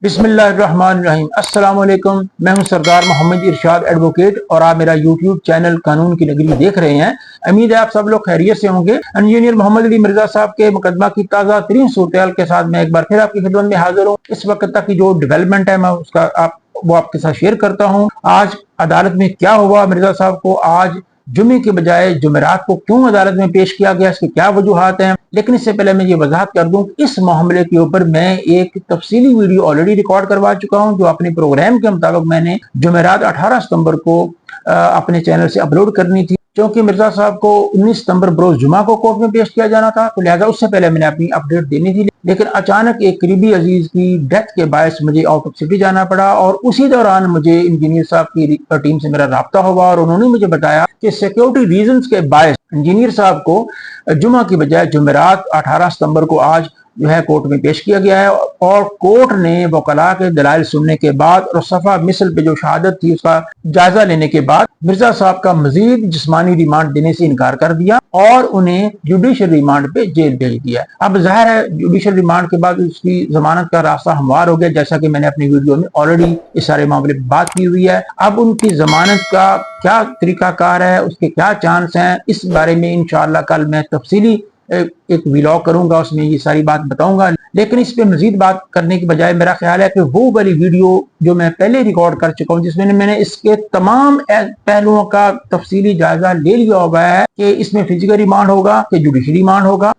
बिस्मिल्लाहिर्रहमानिर्रहीम। अस्सलाम वालेकुम। मैं हूं सरदार मोहम्मद इरशाद एडवोकेट और आप मेरा यूट्यूब चैनल कानून की नगरी देख रहे हैं। उम्मीद है आप सब लोग खैरियत से होंगे। इंजीनियर मोहम्मद अली मिर्जा साहब के मुकदमा की ताज़ा तरीन सूरत के साथ मैं एक बार फिर आपकी खिदमत में हाजिर हूँ। इस वक्त तक की जो डेवलपमेंट है मैं उसका वो आपके साथ शेयर करता हूँ। आज अदालत में क्या हुआ, मिर्जा साहब को आज जुमे के बजाय जुमेरात को क्यों अदालत में पेश किया गया, इसके क्या वजूहात हैं। लेकिन इससे पहले मैं ये वजाहत कर दूं कि इस मामले के ऊपर मैं एक तफसीली वीडियो ऑलरेडी रिकॉर्ड करवा चुका हूं, जो अपने प्रोग्राम के मुताबिक मैंने जुमेरात 18 सितंबर को अपने चैनल से अपलोड करनी थी। क्योंकि मिर्जा साहब को 19 सितंबर बरोज जुमा को कोर्ट में पेश किया जाना था, तो लिहाजा उससे पहले मैंने अपनी अपडेट देनी थी। लेकिन अचानक एक करीबी अजीज की डेथ के बायस मुझे आउट ऑफ सिटी जाना पड़ा और उसी दौरान मुझे इंजीनियर साहब की टीम से मेरा राब्ता हुआ और उन्होंने मुझे बताया कि सिक्योरिटी रीजंस के बायस इंजीनियर साहब को जुमा की बजाय जुमेरात 18 सितंबर को आज जो है कोर्ट में पेश किया गया है। और कोर्ट ने वकला के दलाइल सुनने के बाद और सफा मिसल पे जो शहादत थी उसका जायजा लेने के बाद मिर्जा साहब का मजीद जिस्मानी रिमांड देने से इनकार कर दिया और उन्हें जुडिशियल रिमांड पे जेल भेज दिया। अब जाहिर है जुडिशियल रिमांड के बाद उसकी जमानत का रास्ता हमवार हो गया, जैसा कि मैंने अपनी वीडियो में ऑलरेडी इस सारे मामले में बात की हुई है। अब उनकी जमानत का क्या तरीकाकार है, उसके क्या चांस हैं, इस बारे में इंशाअल्लाह कल मैं तफसीली एक व्लॉग करूंगा, उसमें ये सारी बात बताऊंगा। लेकिन इस पे मजीद बात करने की बजाय मेरा ख्याल है कि वो वाली वीडियो जो मैं पहले रिकॉर्ड कर चुका हूं, जिसमें मैंने इसके तमाम पहलुओं का तफसीली जायजा ले लिया हुआ है कि इसमें फिजिकल रिमांड होगा कि जुडिशरी रिमांड होगा,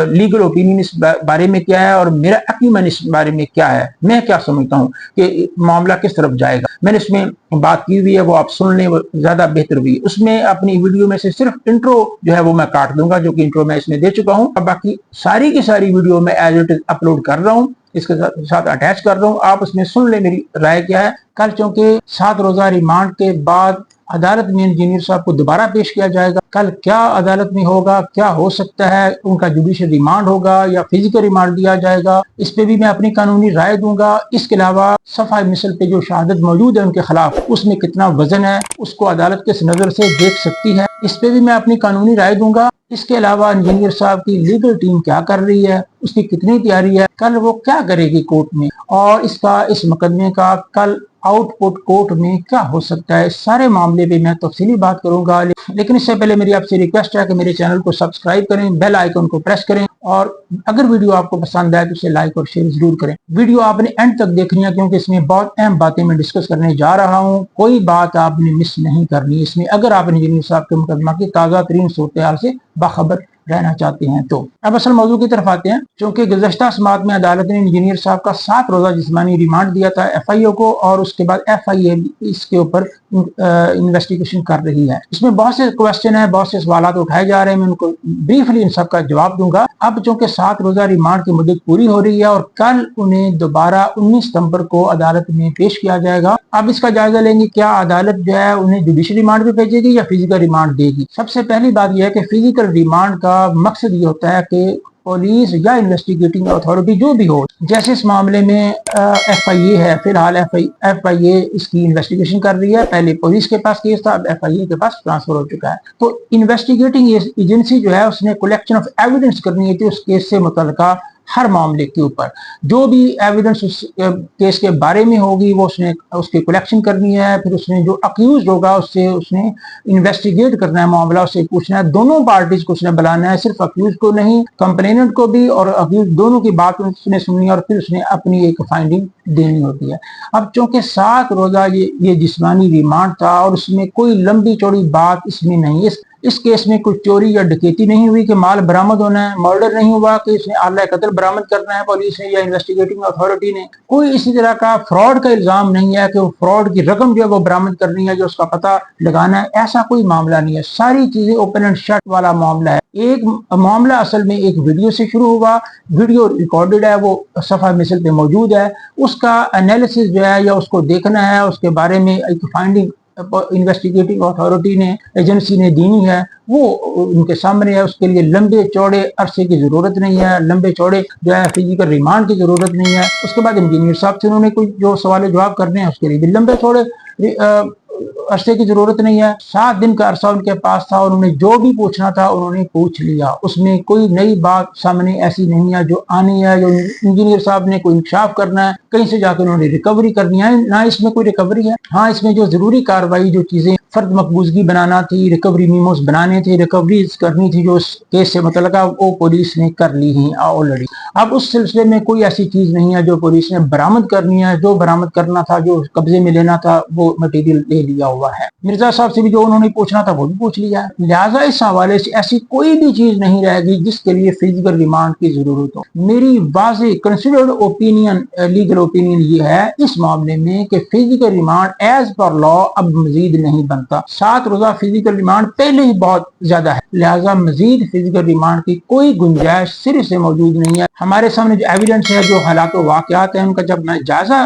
लीगल ओपिनियन इस बारे में क्या है और मेरा एक्यूमेन इस बारे में क्या है, मैं क्या समझता हूँ कि मामला किस तरफ जाएगा। मैंने इसमें बात की हुई है, वो आप सुन लें, वो ज्यादा बेहतर हुई। उसमें अपनी वीडियो में से सिर्फ इंट्रो जो है वो मैं काट दूंगा, जो कि इंट्रो मैं इसमें दे चुका हूँ। बाकी सारी की सारी वीडियो में एज इट इज अपलोड कर रहा हूँ, इसके साथ अटैच कर रहा हूँ, आप उसमें सुन ले मेरी राय क्या है। कल चूंकि 7 रोजा रिमांड के बाद अदालत में इंजीनियर साहब को दोबारा पेश किया जाएगा, कल क्या अदालत में होगा, क्या हो सकता है, उनका जुडिशियल रिमांड होगा या फिजिकल रिमांड दिया जाएगा, इस पे भी मैं अपनी कानूनी राय दूंगा। इसके अलावा सफा मिसल पे जो शहादत मौजूद है उनके खिलाफ, उसमें कितना वजन है, उसको अदालत किस नजर से देख सकती है, इस पे भी मैं अपनी कानूनी राय दूंगा। इसके अलावा इंजीनियर साहब की लीगल टीम क्या कर रही है, उसकी कितनी तैयारी है, कल वो क्या करेगी कोर्ट में, और इस मुकदमे का कल आउटपुट कोर्ट में क्या हो सकता है, सारे मामले पे मैं तफसीली बात करूंगा। लेकिन इससे पहले मेरी आपसे रिक्वेस्ट है कि मेरे चैनल को सब्सक्राइब करें, बेल आइकन को प्रेस करें और अगर वीडियो आपको पसंद आए तो उसे लाइक और शेयर जरूर करें। वीडियो आपने एंड तक देखनी है क्योंकि इसमें बहुत अहम बातें मैं डिस्कस करने जा रहा हूँ, कोई बात आपने मिस नहीं करनी इसमें, अगर आप इंजीनियर साहब के मुकदमा की ताज़ा तरीन सूरत हाल से बाखबर रहना चाहते हैं। तो अब असल मौजू की तरफ आते हैं। क्योंकि गुज़श्ता समात में अदालत ने इंजीनियर साहब का 7 रोजा जिस्मानी रिमांड दिया था FIO को, और उसके बाद FIA इसके ऊपर इन्वेस्टिगेशन कर रही है। इसमें बहुत से क्वेश्चन है, बहुत से सवाल उठाए जा रहे हैं, मैं उनको ब्रीफली इन सब का जवाब दूंगा। अब चूंकि 7 रोजा रिमांड की मुद्दत पूरी हो रही है और कल उन्हें दोबारा 19 सितंबर को अदालत में पेश किया जाएगा। अब इसका जायजा लेंगे, क्या अदालत जो है उन्हें जुडिशरी रिमांड पे भेजेगी या फिजिकल रिमांड देगी। सबसे पहली बात यह है कि फिजिकल रिमांड का मकसद ये होता है कि पुलिस या इन्वेस्टिगेटिंग अथॉरिटी जो भी हो, जैसे इस मामले में FIA है, फिलहाल FIA इसकी इन्वेस्टिगेशन कर रही है, पहले पुलिस के पास केस था, अब FIA के पास ट्रांसफर हो चुका है। तो इन्वेस्टिगेटिंग एजेंसी जो है उसने कलेक्शन ऑफ एविडेंस करनी है कि उस केस से मुतल्लिका हर मामले के ऊपर जो भी एविडेंस उस केस के बारे में होगी वो उसने उसकी कलेक्शन करनी है। फिर उसने जो अक्यूज होगा उससे उसने इन्वेस्टिगेट करना है, मामला उससे पूछना है, दोनों पार्टीज को उसने बुलाना है, सिर्फ अक्यूज को नहीं, कंप्लेनेंट को भी और अक्यूज दोनों की बात उसने सुननी है और फिर उसने अपनी एक फाइंडिंग देनी होती है। अब चूंकि 7 रोजा ये जिस्मानी रिमांड था और उसमें कोई लंबी चौड़ी बात इसमें नहीं, इस केस में कोई चोरी या डकैती नहीं हुई कि माल बरामद होना है, मर्डर नहीं हुआ कि इसने आला कत्ल बरामद करना है पुलिस ने या इन्वेस्टिगेटिंग अथॉरिटी ने, कोई इसी तरह का फ्रॉड का इल्जाम नहीं है कि वो फ्रॉड की रकम जो है वो बरामद करनी है, जो उसका पता लगाना है, ऐसा कोई मामला नहीं है। सारी चीजें ओपन एंड शट वाला मामला है। एक मामला असल में एक वीडियो से शुरू हुआ, वीडियो रिकॉर्डेड है, वो सफा मिसल पे मौजूद है, उसका एनालिसिस जो है या उसको देखना है, उसके बारे में एक फाइंडिंग इन्वेस्टिगेटिंग अथॉरिटी ने एजेंसी ने देनी है, वो उनके सामने है। उसके लिए लंबे चौड़े अरसे की जरूरत नहीं है, लंबे चौड़े जो है फिजिकल रिमांड की जरूरत नहीं है। उसके बाद इंजीनियर साहब से उन्होंने कोई जो सवाल जवाब करने हैं उसके लिए भी लंबे चौड़े अरसे की जरूरत नहीं है। 7 दिन का अरसा उनके पास था, उन्होंने जो भी पूछना था उन्होंने पूछ लिया। उसमें कोई नई बात सामने ऐसी नहीं है जो आनी है, जो इंजीनियर साहब ने कोई इंकशाफ करना है, कहीं से जाकर उन्होंने रिकवरी करनी है, ना इसमें कोई रिकवरी है। हाँ, इसमें जो जरूरी कार्रवाई, जो चीजें फर्द मकबूजगी बनाना थी, रिकवरी मीमोस बनाने थे, रिकवरीज करनी थी जो केस से मतलब वो पुलिस ने कर ली है ऑलरेडी। अब उस सिलसिले में कोई ऐसी चीज नहीं है जो पुलिस ने बरामद करनी है। जो बरामद करना था, जो कब्जे में लेना था, वो मटेरियल ले लिया हुआ है। मिर्जा साहब से भी जो उन्होंने पूछना था वो भी पूछ लिया है। लिहाजा इस हवाले से ऐसी कोई भी चीज नहीं रहेगी जिसके लिए फिजिकल रिमांड की जरूरत हो। मेरी वाज़ेह कंसिडर्ड ओपिनियन, लीगल ओपिनियन ये है इस मामले में कि physical remand as per law अब मजीद नहीं बनता। 7 रोजा फिजिकल रिमांड पहले ही बहुत ज्यादा है, लिहाजा मजीद फिजिकल रिमांड की कोई गुंजाइश सिरे से मौजूद नहीं है। हमारे सामने जो एविडेंस है, जो हालात वाकयात है, उनका जब मैं जायजा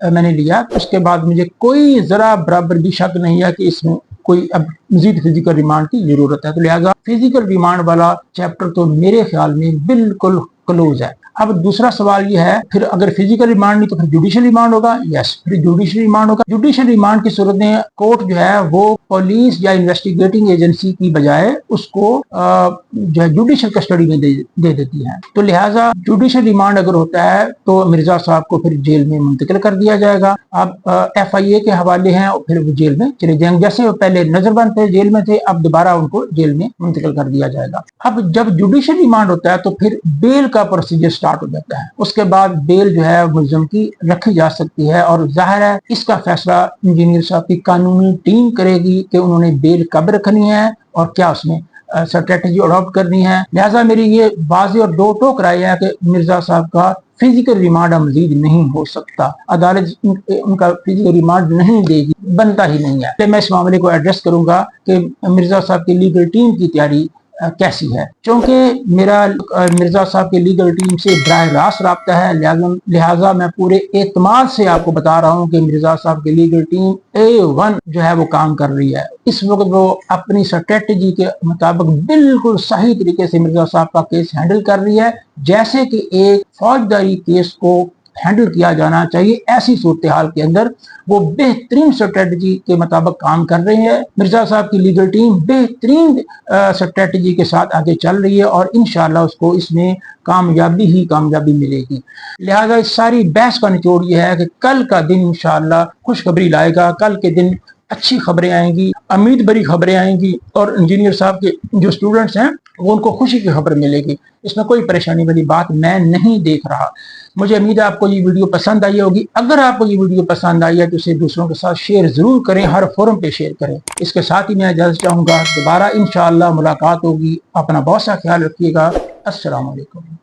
मैंने लिया तो उसके बाद मुझे कोई जरा बराबर भी शक नहीं है कि इसमें कोई अब मजीद फिजिकल रिमांड की जरूरत है। तो लिहाजा फिजिकल रिमांड वाला चैप्टर तो मेरे ख्याल में बिल्कुल क्लोज है। अब दूसरा सवाल यह है, फिर अगर फिजिकल रिमांड नहीं तो फिर जुडिशियल रिमांड होगा। यस, फिर जुडिशियल रिमांड होगा। जुडिशियल रिमांड की सूरत में कोर्ट जो है वो पुलिस या इन्वेस्टिगेटिंग एजेंसी की बजाय उसको जो है जुडिशियल कस्टडी में दे देती है। तो लिहाजा जुडिशियल रिमांड अगर होता है तो मिर्जा साहब को फिर जेल में मुंतकिल कर दिया जाएगा। अब FIA के हवाले हैं और फिर वो जेल में चले जाएंगे। जैसे वो पहले नजरबंद थे, जेल में थे, अब दोबारा उनको जेल में मुंतकिल कर दिया जाएगा। अब जब जुडिशियल रिमांड होता है तो फिर बेल का प्रोसीजर स्टार्ट हो जाता है। उसके बाद बेल जो है मुलज़म की रखी जा सकती है और जाहिर है इसका फैसला इंजीनियर साहब की कानूनी टीम करेगी कि उन्होंने बेल कब रखनी है और क्या उसमें स्ट्रेटेजी अडॉप्ट करनी है। लिहाजा मेरी ये वाज़ेह और दो टोक राय है कि मिर्जा साहब का फिजिकल रिमांड मजीद नहीं हो सकता। अदालत उनका फिजिकल रिमांड नहीं देगी, बनता ही नहीं है। तो मैं इस मामले को एड्रेस करूंगा कि मिर्जा साहब की लीगल टीम की तैयारी कैसी है, क्योंकि मेरा मिर्जा साहब की लीगल टीम से बराह रास्त रब्ता है। लिहाजा मैं पूरे एतमाद से आपको बता रहा हूँ कि मिर्जा साहब की लीगल टीम A1 जो है वो काम कर रही है। इस वक्त वो अपनी स्ट्रेटेजी के मुताबिक बिल्कुल सही तरीके से मिर्जा साहब का केस हैंडल कर रही है, जैसे कि एक फौजदारी केस को हैंडल किया जाना चाहिए। ऐसी सूरत हाल के अंदर वो बेहतरीन स्ट्रेटेजी के मुताबिक काम कर रहे हैं। मिर्जा साहब की लीगल टीम बेहतरीन स्ट्रेटेजी के साथ आगे चल रही है और इंशाल्लाह उसको इसमें कामयाबी ही कामयाबी मिलेगी। लिहाजा इस सारी बहस का निचोड़ ये है कि कल का दिन इंशाल्लाह खुशखबरी लाएगा। कल के दिन अच्छी खबरें आएंगी, उम्मीद भरी खबरें आएंगी और इंजीनियर साहब के जो स्टूडेंट्स हैं वो उनको खुशी की खबर मिलेगी। इसमें कोई परेशानी वाली बात मैं नहीं देख रहा। मुझे उम्मीद है आपको ये वीडियो पसंद आई होगी। अगर आपको ये वीडियो पसंद आई है तो इसे दूसरों के साथ शेयर जरूर करें, हर फोरम पे शेयर करें। इसके साथ ही मैं इजाजत चाहूँगा, दोबारा इंशाअल्लाह मुलाकात होगी। अपना बहुत सा ख्याल रखिएगा। अस्सलाम वालेकुम।